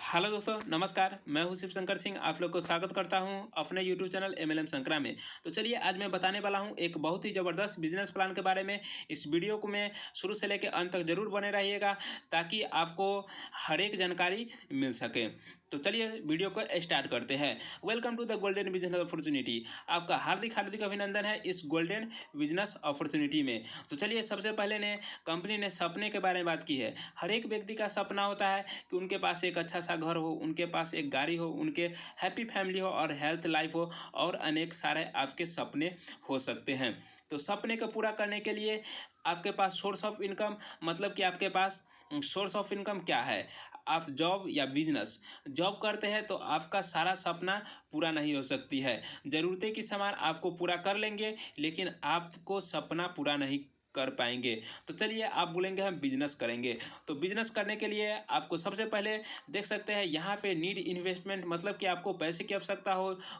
Hello दोस्तों, नमस्कार। मैं हूं शिव शंकर सिंह। आप लोग को स्वागत करता हूं अपने यूट्यूब चैनल एमएलएम शंकरा में। तो चलिए, आज मैं बताने वाला हूं एक बहुत ही ज़बरदस्त बिजनेस प्लान के बारे में। इस वीडियो को मैं शुरू से लेकर अंत तक जरूर बने रहिएगा ताकि आपको हर एक जानकारी मिल सके। तो चलिए वीडियो को स्टार्ट करते हैं। Welcome to the golden business opportunity. आपका हार्दिक हार्दिक अभिनंदन है इस गोल्डन बिजनेस अपॉर्चुनिटी में। तो चलिए, सबसे पहले ने कंपनी ने सपने के बारे में बात की है। हर एक व्यक्ति का सपना होता है कि उनके पास एक अच्छा सा घर हो, उनके पास एक गाड़ी हो, उनके हैप्पी फैमिली हो और हेल्थ लाइफ हो, और अनेक सारे आपके सपने हो सकते हैं। तो सपने को पूरा करने के लिए आपके पास सोर्स ऑफ इनकम, मतलब कि आपके पास सोर्स ऑफ इनकम क्या है। आप जॉब या बिजनेस जॉब करते हैं तो आपका सारा सपना पूरा नहीं हो सकती है। ज़रूरतें की सामान आपको पूरा कर लेंगे, लेकिन आपको सपना पूरा नहीं कर पाएंगे। तो चलिए, आप बोलेंगे हम बिजनेस करेंगे। तो बिजनेस करने के लिए आपको सबसे पहले देख सकते हैं यहाँ पे नीड इन्वेस्टमेंट, मतलब कि आपको पैसे की आवश्यकता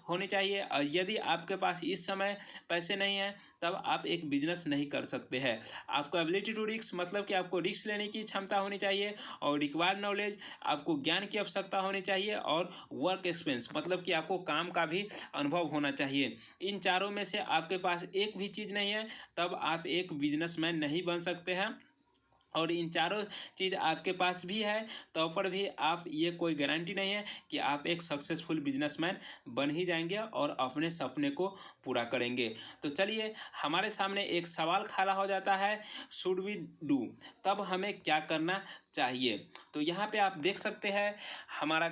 होनी चाहिए। और यदि आपके पास इस समय पैसे नहीं हैं तब आप एक बिजनेस नहीं कर सकते हैं। आपको एबिलिटी टू रिस्क, मतलब कि आपको रिस्क लेने की क्षमता होनी चाहिए। और रिक्वायर्ड नॉलेज, आपको ज्ञान की आवश्यकता होनी चाहिए। और वर्क एक्सपीरियंस, मतलब कि आपको काम का भी अनुभव होना चाहिए। इन चारों में से आपके पास एक भी चीज़ नहीं है तब आप एक बिजनेसमैन नहीं बन सकते हैं। और इन चारों चीज़ आपके पास भी है तो पर भी आप, ये कोई गारंटी नहीं है कि आप एक सक्सेसफुल बिजनेसमैन बन ही जाएंगे और अपने सपने को पूरा करेंगे। तो चलिए, हमारे सामने एक सवाल खड़ा हो जाता है, शुड वी डू, तब हमें क्या करना चाहिए। तो यहाँ पे आप देख सकते हैं हमारा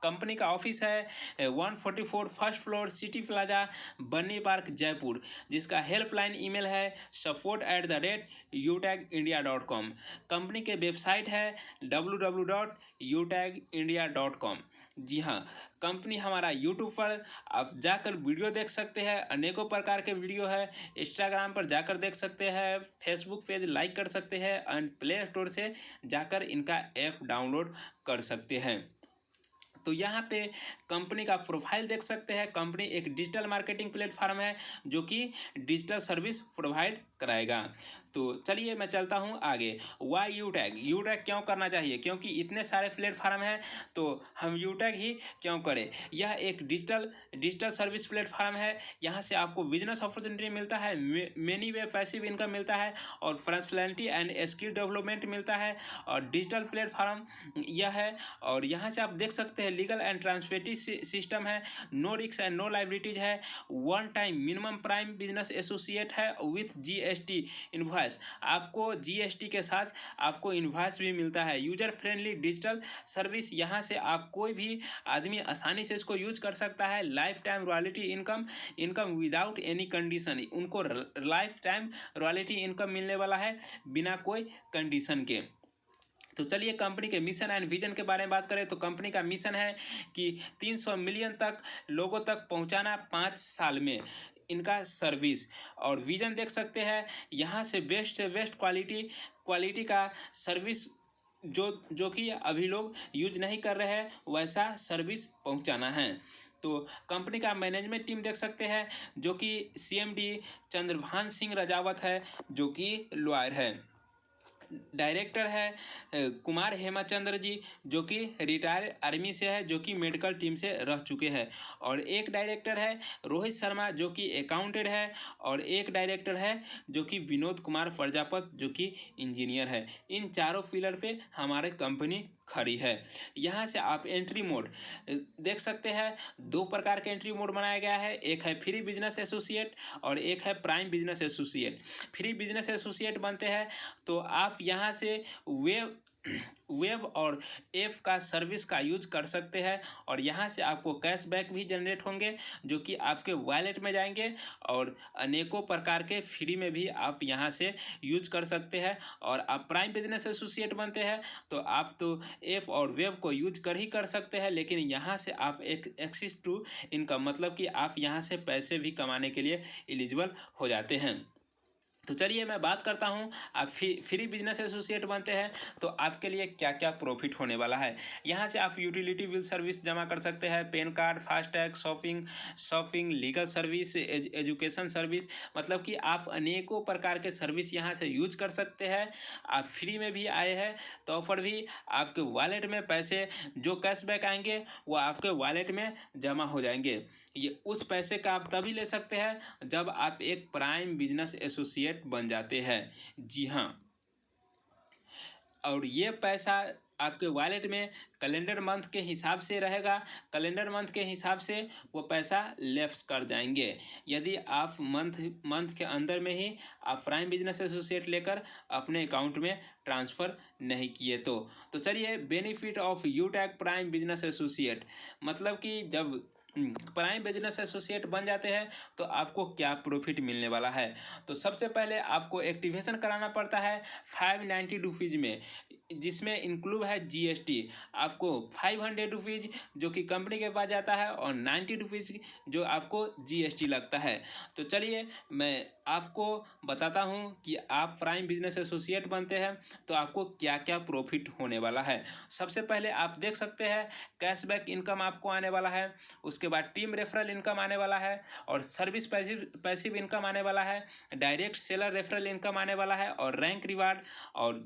कंपनी का ऑफिस है 144 फर्स्ट फ्लोर सिटी प्लाजा, बन्नी पार्क, जयपुर, जिसका हेल्पलाइन ईमेल है support@utagindia.com। कंपनी के वेबसाइट है www.utagindia.com। जी हाँ, कंपनी हमारा यूट्यूब पर आप जाकर वीडियो देख सकते हैं, अनेकों प्रकार के वीडियो है। इंस्टाग्राम पर जाकर देख सकते हैं, फेसबुक पेज लाइक कर सकते हैं, एंड प्ले स्टोर से जाकर इनका ऐप डाउनलोड कर सकते हैं। तो यहाँ पे कंपनी का प्रोफाइल देख सकते हैं। कंपनी एक डिजिटल मार्केटिंग प्लेटफॉर्म है जो कि डिजिटल सर्विस प्रोवाइड कराएगा। तो चलिए, मैं चलता हूँ आगे। वाई यूटैग क्यों करना चाहिए, क्योंकि इतने सारे प्लेटफॉर्म हैं तो हम यूटैग ही क्यों करें। यह एक डिजिटल सर्विस प्लेटफॉर्म है। यहाँ से आपको बिजनेस अपॉर्चुनिटी मिलता है, मेनी वे पैसिव इनकम मिलता है, और फंक्शनैलिटी एंड स्किल डेवलपमेंट मिलता है। और डिजिटल प्लेटफॉर्म यह है। और यहाँ से आप देख सकते हैं लीगल एंड ट्रांसपेरेंसी सिस्टम है, no risk and no liabilities है, one time minimum prime business associate है विथ जीएसटी इनवॉइस। आपको जीएसटी के साथ आपको इनवॉइस भी मिलता है। यूजर फ्रेंडली डिजिटल सर्विस, यहाँ से आप कोई भी आदमी आसानी से इसको यूज कर सकता है। Life time royalty income without any condition, उनको लाइफ टाइम रॉयल्टी इनकम मिलने वाला है बिना कोई कंडीशन के। तो चलिए, कंपनी के मिशन एंड विजन के बारे में बात करें तो कंपनी का मिशन है कि 300 मिलियन तक लोगों तक पहुंचाना 5 साल में इनका सर्विस। और विजन देख सकते हैं यहाँ से बेस्ट क्वालिटी का सर्विस जो कि अभी लोग यूज नहीं कर रहे हैं वैसा सर्विस पहुंचाना है। तो कंपनी का मैनेजमेंट टीम देख सकते हैं जो कि CMD चंद्रभान सिंह राजावत है, जो कि लॉयर है। डायरेक्टर है कुमार हेमाचंद्र जी, जो कि रिटायर आर्मी से है, जो कि मेडिकल टीम से रह चुके हैं। और एक डायरेक्टर है रोहित शर्मा, जो कि अकाउंटेंट है। और एक डायरेक्टर है जो कि विनोद कुमार प्रजापत, जो कि इंजीनियर है। इन चारों पिलर पे हमारे कंपनी खड़ी है। यहाँ से आप एंट्री मोड देख सकते हैं, 2 प्रकार के एंट्री मोड बनाया गया है। एक है फ्री बिजनेस एसोसिएट और एक है prime business associate. Free business associate बनते हैं तो आप यहाँ से वेब और ऐप का सर्विस का यूज कर सकते हैं। और यहाँ से आपको कैशबैक भी जनरेट होंगे जो कि आपके वॉलेट में जाएंगे। और अनेकों प्रकार के फ्री में भी आप यहाँ से यूज कर सकते हैं। और आप प्राइम बिजनेस एसोसिएट बनते हैं तो आप तो ऐप और वेब को यूज कर ही कर सकते हैं, लेकिन यहाँ से आप एक एक्सेस टू इनकम, मतलब कि आप यहाँ से पैसे भी कमाने के लिए एलिजिबल हो जाते हैं। तो चलिए मैं बात करता हूँ, आप फ्री बिजनेस एसोसिएट बनते हैं तो आपके लिए क्या क्या प्रॉफिट होने वाला है। यहाँ से आप यूटिलिटी बिल सर्विस जमा कर सकते हैं, pan card, FASTag, shopping, legal service, education service, मतलब कि आप अनेकों प्रकार के सर्विस यहाँ से यूज कर सकते हैं। आप फ्री में भी आए हैं तो ऑफर भी आपके वॉलेट में पैसे जो कैशबैक आएंगे वो आपके वॉलेट में जमा हो जाएंगे। ये उस पैसे का आप तभी ले सकते हैं जब आप एक प्राइम बिजनेस एसोसिएट बन जाते हैं। जी हाँ, और ये पैसा आपके वॉलेट में कैलेंडर मंथ के हिसाब से रहेगा। कैलेंडर मंथ के हिसाब से वो पैसा लेफ्ट कर जाएंगे। यदि आप मंथ के अंदर में ही आप प्राइम बिजनेस एसोसिएट लेकर अपने अकाउंट में ट्रांसफ़र नहीं किए तो चलिए benefit of Utag prime business associate, मतलब कि जब प्राइम बिजनेस एसोसिएट बन जाते हैं तो आपको क्या प्रॉफिट मिलने वाला है। तो सबसे पहले आपको एक्टिवेशन कराना पड़ता है 590 रुपीज़ में, जिसमें इंक्लूड है जीएसटी। आपको 500 रुपीज़ जो कि कंपनी के पास जाता है और 90 रुपीज़ जो आपको जीएसटी लगता है। तो चलिए मैं आपको बताता हूं कि आप प्राइम बिजनेस एसोसिएट बनते हैं तो आपको क्या क्या प्रॉफिट होने वाला है। सबसे पहले आप देख सकते हैं कैशबैक इनकम आपको आने वाला है, उसके बाद टीम रेफरल इनकम आने वाला है, और सर्विस पैसिव इनकम आने वाला है, डायरेक्ट सेलर रेफरल इनकम आने वाला है, और रैंक रिवार्ड और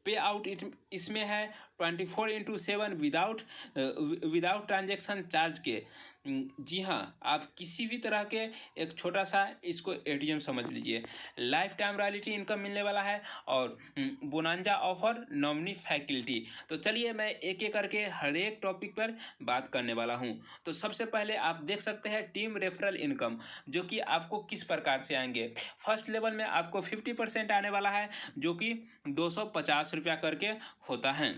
पे आउट इसमें है 24/7 विदाउट ट्रांजेक्शन चार्ज के। जी हाँ, आप किसी भी तरह के एक छोटा सा इसको एटीएम समझ लीजिए। लाइफ टाइम रॉयल्टी इनकम मिलने वाला है और बोनांजा ऑफर नॉमिनी फैकल्टी। तो चलिए मैं एक एक करके हर एक टॉपिक पर बात करने वाला हूँ। तो सबसे पहले आप देख सकते हैं टीम रेफरल इनकम, जो कि आपको किस प्रकार से आएंगे। फर्स्ट लेवल में आपको 50% आने वाला है, जो कि 250 रुपया करके होता है।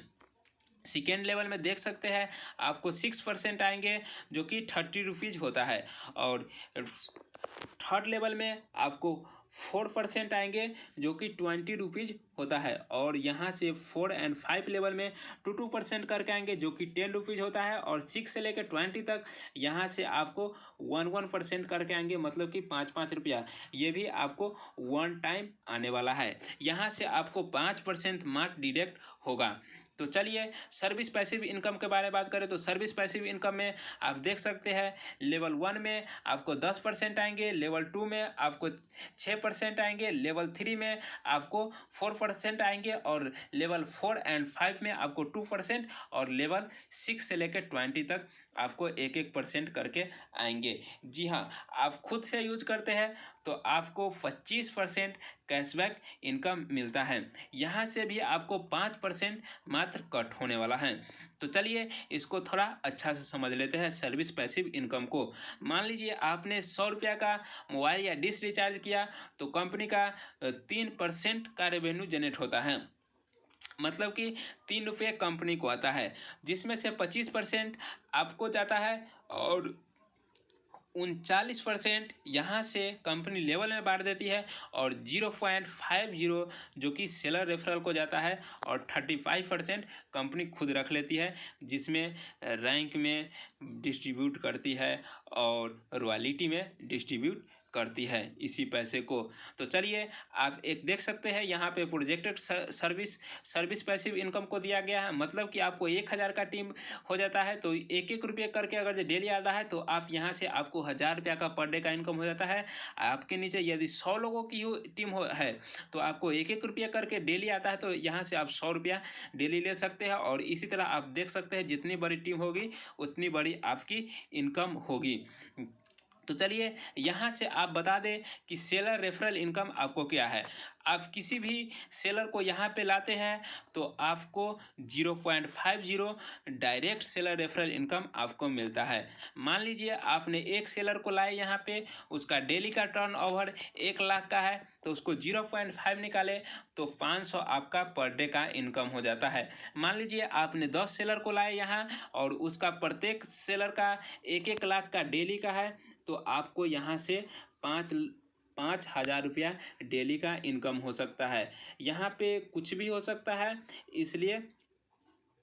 सेकेंड लेवल में देख सकते हैं आपको 6% आएंगे, जो कि 30 रुपीज़ होता है। और थर्ड लेवल में आपको 4% आएंगे, जो कि 20 रुपीज़ होता है। और यहाँ से 4 और 5 लेवल में 2% करके आएंगे, जो कि 10 रुपीज़ होता है। और 6 से लेकर 20 तक यहाँ से आपको 1% करके आएंगे, मतलब कि 5 रुपया। ये भी आपको वन टाइम आने वाला है। यहाँ से आपको 5% मार्क डिडक्ट होगा। तो चलिए सर्विस पैसिव इनकम के बारे में बात करें तो सर्विस पैसिव इनकम में आप देख सकते हैं लेवल 1 में आपको 10% आएंगे, लेवल 2 में आपको 6% आएंगे, लेवल 3 में आपको 4% आएंगे, और लेवल 4 और 5 में आपको 2%, और लेवल 6 से लेकर 20 तक आपको 1% करके आएंगे। जी हाँ, आप खुद से यूज करते हैं तो आपको 25% कैशबैक इनकम मिलता है। यहाँ से भी आपको 5% मात्र कट होने वाला है। तो चलिए इसको थोड़ा अच्छा से समझ लेते हैं सर्विस पैसिव इनकम को। मान लीजिए आपने 100 रुपया का मोबाइल या डिश रिचार्ज किया तो कंपनी का 3% का रेवेन्यू जनरेट होता है, मतलब कि 3 रुपये कंपनी को आता है, जिसमें से 25% आपको जाता है और 39% यहाँ से कंपनी लेवल में बांट देती है, और 0.50 जो कि सेलर रेफरल को जाता है, और 35% कंपनी खुद रख लेती है, जिसमें रैंक में डिस्ट्रीब्यूट करती है और रॉयल्टी में डिस्ट्रीब्यूट करती है इसी पैसे को। तो चलिए आप एक देख सकते हैं यहाँ पे प्रोजेक्टेड सर्विस पैसिव इनकम को दिया गया है, मतलब कि आपको 1000 का टीम हो जाता है तो 1 रुपये करके अगर डेली आता है तो आप यहाँ से आपको 1000 रुपया का पर डे का इनकम हो जाता है। आपके नीचे यदि 100 लोगों की टीम है तो आपको 1 रुपये करके डेली आता है, तो यहाँ से आप 100 रुपया डेली ले सकते हैं। और इसी तरह आप देख सकते हैं जितनी बड़ी टीम होगी उतनी बड़ी आपकी इनकम होगी। तो चलिए यहाँ से आप बता दें कि सेलर रेफरल इनकम आपको क्या है। आप किसी भी सेलर को यहाँ पे लाते हैं तो आपको 0.50 डायरेक्ट सेलर रेफरल इनकम आपको मिलता है। मान लीजिए आपने एक सेलर को लाए यहाँ पे, उसका डेली का टर्नओवर 1 लाख का है, तो उसको 0.5 निकाले तो 500 आपका पर डे का इनकम हो जाता है। मान लीजिए आपने 10 सेलर को लाए यहाँ और उसका प्रत्येक सेलर का 1 लाख का डेली का है, तो आपको यहाँ से 5,000 रुपया डेली का इनकम हो सकता है। यहाँ पे कुछ भी हो सकता है, इसलिए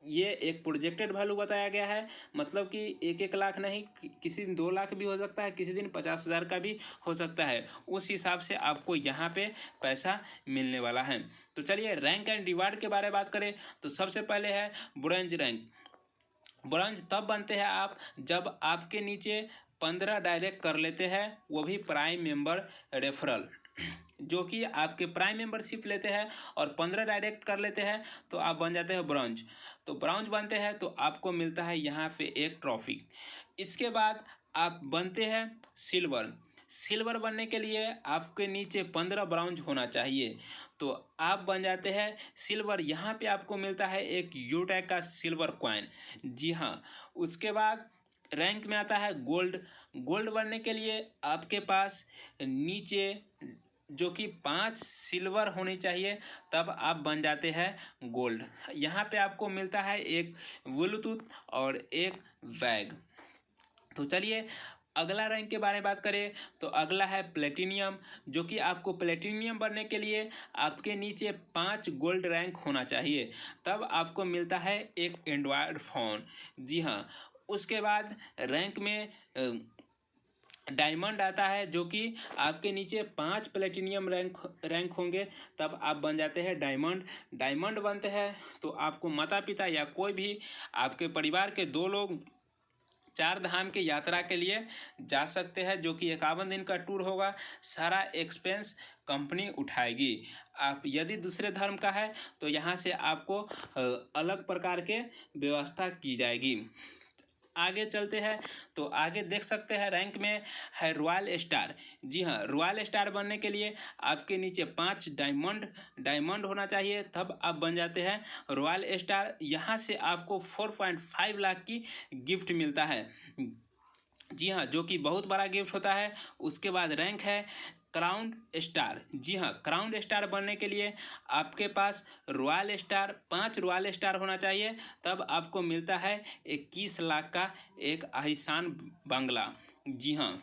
ये एक प्रोजेक्टेड वैल्यू बताया गया है, मतलब कि 1-1 लाख नहीं, किसी दिन 2 लाख भी हो सकता है, किसी दिन 50,000 का भी हो सकता है। उस हिसाब से आपको यहाँ पे पैसा मिलने वाला है। तो चलिए रैंक एंड रिवार्ड के बारे में बात करें तो सबसे पहले है ब्रोंज रैंक। ब्रोंज तब बनते हैं आप जब आपके नीचे 15 डायरेक्ट कर लेते हैं, वो भी प्राइम मेंबर रेफरल, जो कि आपके प्राइम मेंबरशिप लेते हैं और 15 डायरेक्ट कर लेते हैं तो आप बन जाते हैं ब्रॉन्ज। तो ब्रॉन्ज बनते हैं तो आपको मिलता है यहाँ पे एक ट्रॉफी। इसके बाद आप बनते हैं सिल्वर। सिल्वर बनने के लिए आपके नीचे 15 ब्रॉन्ज होना चाहिए, तो आप बन जाते हैं सिल्वर। यहाँ पे आपको मिलता है एक यूटैग का सिल्वर कॉइन। जी हाँ, उसके बाद रैंक में आता है गोल्ड। गोल्ड बनने के लिए आपके पास नीचे जो कि 5 सिल्वर होनी चाहिए, तब आप बन जाते हैं गोल्ड। यहाँ पे आपको मिलता है एक ब्लूटूथ और एक बैग। तो चलिए अगला रैंक के बारे में बात करें तो अगला है प्लेटिनियम, जो कि आपको प्लेटिनियम बनने के लिए आपके नीचे 5 गोल्ड रैंक होना चाहिए, तब आपको मिलता है एक एंड्रॉयड फ़ोन। जी हाँ, उसके बाद रैंक में डायमंड आता है, जो कि आपके नीचे 5 प्लेटिनियम रैंक होंगे, तब आप बन जाते हैं डायमंड। डायमंड बनते हैं तो आपको माता पिता या कोई भी आपके परिवार के 2 लोग 4 धाम की यात्रा के लिए जा सकते हैं, जो कि 51 दिन का टूर होगा। सारा एक्सपेंस कंपनी उठाएगी। आप यदि दूसरे धर्म का है तो यहाँ से आपको अलग प्रकार के व्यवस्था की जाएगी। आगे चलते हैं तो आगे देख सकते हैं रैंक में है रॉयल स्टार। जी हाँ, रॉयल स्टार बनने के लिए आपके नीचे 5 डायमंड होना चाहिए, तब आप बन जाते हैं रॉयल स्टार। यहाँ से आपको 4.5 लाख की गिफ्ट मिलता है। जी हाँ, जो कि बहुत बड़ा गिफ्ट होता है। उसके बाद रैंक है क्राउन स्टार। जी हाँ, क्राउन स्टार बनने के लिए आपके पास रॉयल स्टार 5 रॉयल स्टार होना चाहिए, तब आपको मिलता है 21 लाख का एक आलीशान बंगला। जी हाँ,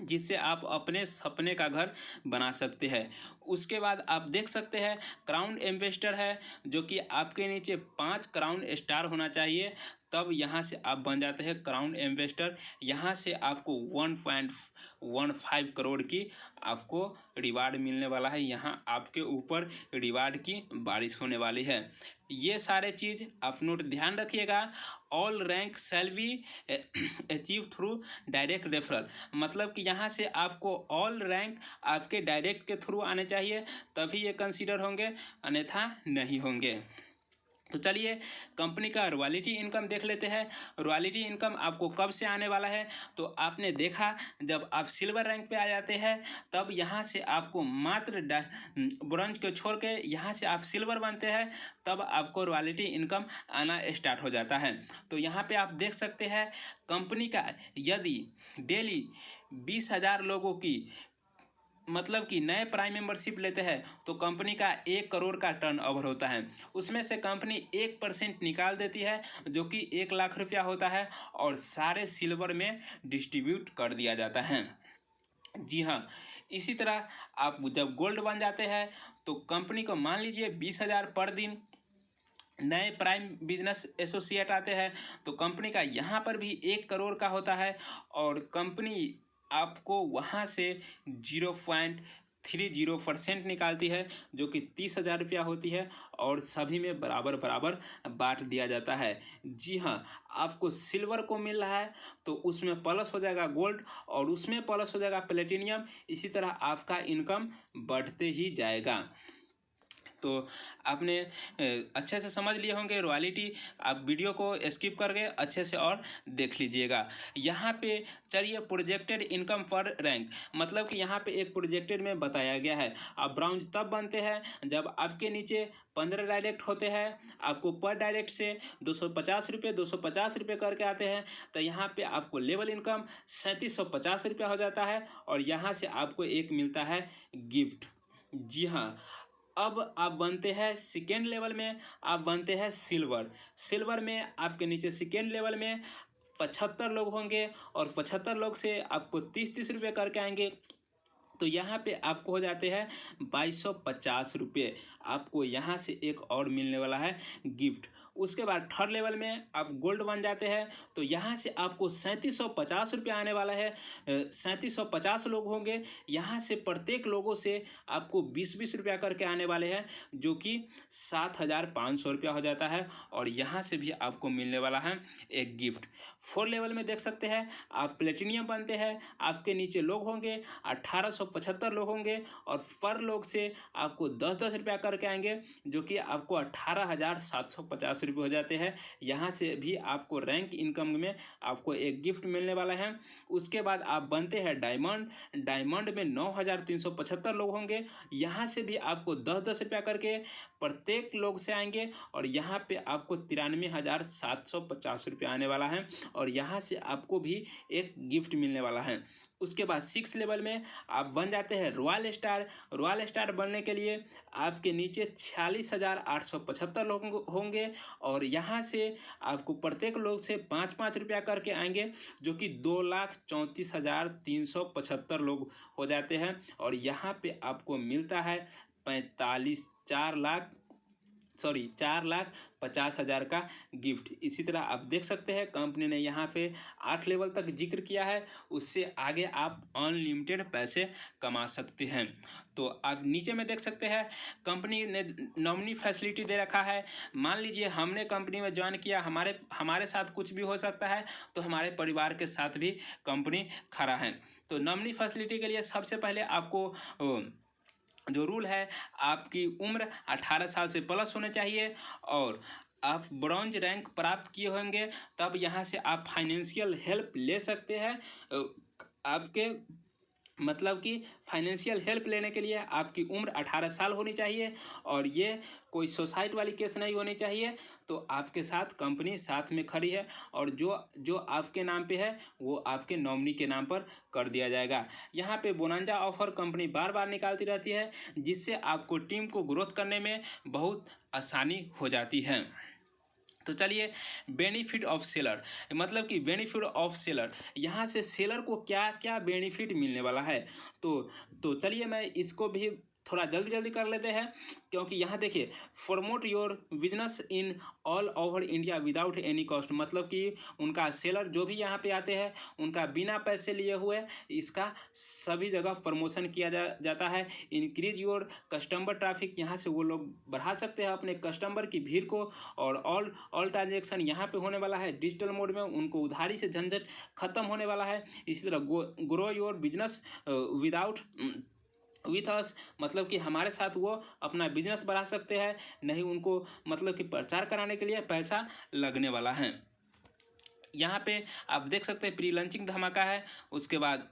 जिससे आप अपने सपने का घर बना सकते हैं। उसके बाद आप देख सकते हैं क्राउन इन्वेस्टर है, जो कि आपके नीचे 5 क्राउन स्टार होना चाहिए, तब यहाँ से आप बन जाते हैं क्राउन इन्वेस्टर। यहाँ से आपको 1.15 करोड़ की आपको रिवार्ड मिलने वाला है। यहाँ आपके ऊपर रिवार्ड की बारिश होने वाली है। ये सारे चीज़ आप नोट ध्यान रखिएगा। All rank shall be achieve through direct referral, मतलब कि यहाँ से आपको ऑल रैंक आपके डायरेक्ट के थ्रू आने चाहिए, तभी ये कंसीडर होंगे, अन्यथा नहीं होंगे। तो चलिए कंपनी का रॉयल्टी इनकम देख लेते हैं। रॉयल्टी इनकम आपको कब से आने वाला है, तो आपने देखा जब आप सिल्वर रैंक पे आ जाते हैं, तब यहाँ से आपको मात्र ब्रॉन्ज को छोड़ के यहाँ से आप सिल्वर बनते हैं, तब आपको रॉयल्टी इनकम आना स्टार्ट हो जाता है। तो यहाँ पे आप देख सकते हैं कंपनी का यदि डेली 20,000 लोगों की मतलब कि नए प्राइम मेंबरशिप लेते हैं तो कंपनी का 1 करोड़ का टर्नओवर होता है। उसमें से कंपनी 1% निकाल देती है, जो कि 1 लाख रुपया होता है, और सारे सिल्वर में डिस्ट्रीब्यूट कर दिया जाता है। जी हाँ, इसी तरह आप जब गोल्ड बन जाते हैं तो कंपनी को मान लीजिए 20,000 पर दिन नए प्राइम बिजनेस एसोसिएट आते हैं, तो कंपनी का यहाँ पर भी 1 करोड़ का होता है, और कंपनी आपको वहाँ से 0.30% निकालती है, जो कि 30,000 रुपया होती है, और सभी में बराबर बराबर बांट दिया जाता है। जी हाँ, आपको सिल्वर को मिल रहा है तो उसमें प्लस हो जाएगा गोल्ड, और उसमें प्लस हो जाएगा प्लेटिनियम। इसी तरह आपका इनकम बढ़ते ही जाएगा। तो आपने अच्छे से समझ लिए होंगे रॉयल्टी। आप वीडियो को स्किप करके अच्छे से और देख लीजिएगा। यहाँ पे चलिए प्रोजेक्टेड इनकम पर रैंक, मतलब कि यहाँ पे एक प्रोजेक्टेड में बताया गया है। आप ब्राउन्ज तब बनते हैं जब आपके नीचे 15 डायरेक्ट होते हैं। आपको पर डायरेक्ट से 250 रुपये करके आते हैं, तो यहाँ पे आपको लेवल इनकम 3750 रुपया हो जाता है, और यहाँ से आपको एक मिलता है गिफ्ट। जी हाँ, अब आप बनते हैं सेकेंड लेवल में, आप बनते हैं सिल्वर। सिल्वर में आपके नीचे सेकेंड लेवल में 75 लोग होंगे, और 75 लोग से आपको 30-30 रुपये करके आएंगे, तो यहाँ पे आपको हो जाते हैं 2250 रुपये। आपको यहाँ से एक और मिलने वाला है गिफ्ट। उसके बाद थर्ड लेवल में आप गोल्ड बन जाते हैं तो यहाँ से आपको 3750 रुपये आने वाला है। 3750 लोग होंगे, यहाँ से प्रत्येक लोगों से आपको 20-20 रुपया करके आने वाले हैं, जो कि 7500 रुपया हो जाता है। और यहाँ से भी आपको मिलने वाला है एक गिफ्ट। फोर्थ लेवल में देख सकते हैं आप प्लेटिनियम बनते हैं, आपके नीचे लोग होंगे 1875 लोग होंगे और पर लोग से आपको 10-10 रुपया करके आएंगे, जो कि आपको 18,750 रुपये हो जाते हैं। यहाँ से भी आपको रैंक इनकम में आपको एक गिफ्ट मिलने वाला है। उसके बाद आप बनते हैं डायमंड। डायमंड में 9,375 लोग होंगे, यहाँ से भी आपको 10-10 रुपया करके प्रत्येक लोग से आएंगे और यहाँ पे आपको 93,750 रुपये आने वाला है और यहाँ से आपको भी एक गिफ्ट मिलने वाला है। उसके बाद 6 लेवल में आप बन जाते हैं रॉयल स्टार। रॉयल स्टार बनने के लिए आपके नीचे 46,875 लोग होंगे और यहाँ से आपको प्रत्येक लोग से 5-5 रुपया करके आएंगे, जो कि 2,34,375 लोग हो जाते हैं। और यहाँ पे आपको मिलता है 4,50,000 का गिफ्ट। इसी तरह आप देख सकते हैं कंपनी ने यहाँ पे 8 लेवल तक जिक्र किया है, उससे आगे आप अनलिमिटेड पैसे कमा सकते हैं। तो आप नीचे में देख सकते हैं कंपनी ने नॉमिनी फैसिलिटी दे रखा है। मान लीजिए हमने कंपनी में ज्वाइन किया, हमारे साथ कुछ भी हो सकता है, तो हमारे परिवार के साथ भी कंपनी खड़ा है। तो नॉमिनी फैसिलिटी के लिए सबसे पहले आपको जो रूल है, आपकी उम्र 18 साल से प्लस होने चाहिए और आप ब्रॉन्ज रैंक प्राप्त किए होंगे, तब यहाँ से आप फाइनेंशियल हेल्प ले सकते हैं। आपके मतलब कि फाइनेंशियल हेल्प लेने के लिए आपकी उम्र 18 साल होनी चाहिए और ये कोई सोसाइटी वाली केस नहीं होनी चाहिए। तो आपके साथ कंपनी साथ में खड़ी है और जो आपके नाम पे है वो आपके नॉमिनी के नाम पर कर दिया जाएगा। यहाँ पे बोनांजा ऑफर कंपनी बार बार निकालती रहती है, जिससे आपको टीम को ग्रोथ करने में बहुत आसानी हो जाती है। तो चलिए बेनिफिट ऑफ सेलर, मतलब कि बेनिफिट ऑफ सेलर, यहाँ से सेलर को क्या क्या बेनिफिट मिलने वाला है। तो चलिए मैं इसको भी थोड़ा जल्दी कर लेते हैं, क्योंकि यहाँ देखिए promote your business in all over India without any cost, मतलब कि उनका सेलर जो भी यहाँ पे आते हैं उनका बिना पैसे लिए हुए इसका सभी जगह प्रमोशन किया जाता है। इंक्रीज योर कस्टमर ट्रैफिक, यहाँ से वो लोग बढ़ा सकते हैं अपने कस्टमर की भीड़ को। और ऑल ट्रांजेक्शन यहाँ पे होने वाला है डिजिटल मोड में, उनको उधारी से झंझट खत्म होने वाला है। इसी तरह grow your business with us, मतलब कि हमारे साथ वो अपना बिजनेस बढ़ा सकते हैं, नहीं उनको मतलब कि प्रचार कराने के लिए पैसा लगने वाला है। यहाँ पे आप देख सकते हैं प्री लॉन्चिंग धमाका है। उसके बाद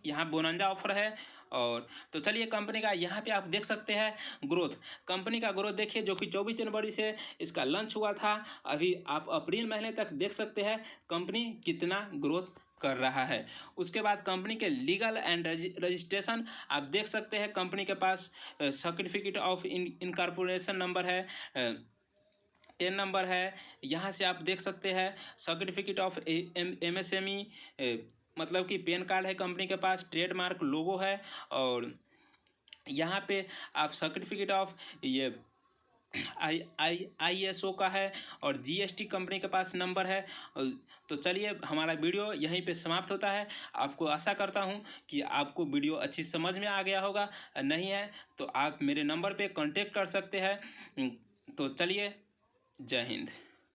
यहाँ बोनांजा ऑफर है। और तो चलिए कंपनी का यहाँ पे आप देख सकते हैं ग्रोथ, कंपनी का ग्रोथ देखिए, जो कि 24 जनवरी से इसका लॉन्च हुआ था। अभी आप अप्रैल महीने तक देख सकते हैं कंपनी कितना ग्रोथ कर रहा है। उसके बाद कंपनी के लीगल एंड रजिस्ट्रेशन आप देख सकते हैं, कंपनी के पास सर्टिफिकेट ऑफ इनकॉर्पोरेशन नंबर है 10 नंबर है। यहाँ से आप देख सकते हैं सर्टिफिकेट ऑफ MSME, मतलब कि पैन कार्ड है कंपनी के पास, ट्रेडमार्क लोगो है। और यहाँ पे आप सर्टिफिकेट ऑफ ये ISO का है और GST कंपनी के पास नंबर है। तो चलिए हमारा वीडियो यहीं पे समाप्त होता है। आपको आशा करता हूँ कि आपको वीडियो अच्छी समझ में आ गया होगा, नहीं है तो आप मेरे नंबर पे कांटेक्ट कर सकते हैं। तो चलिए, जय हिंद।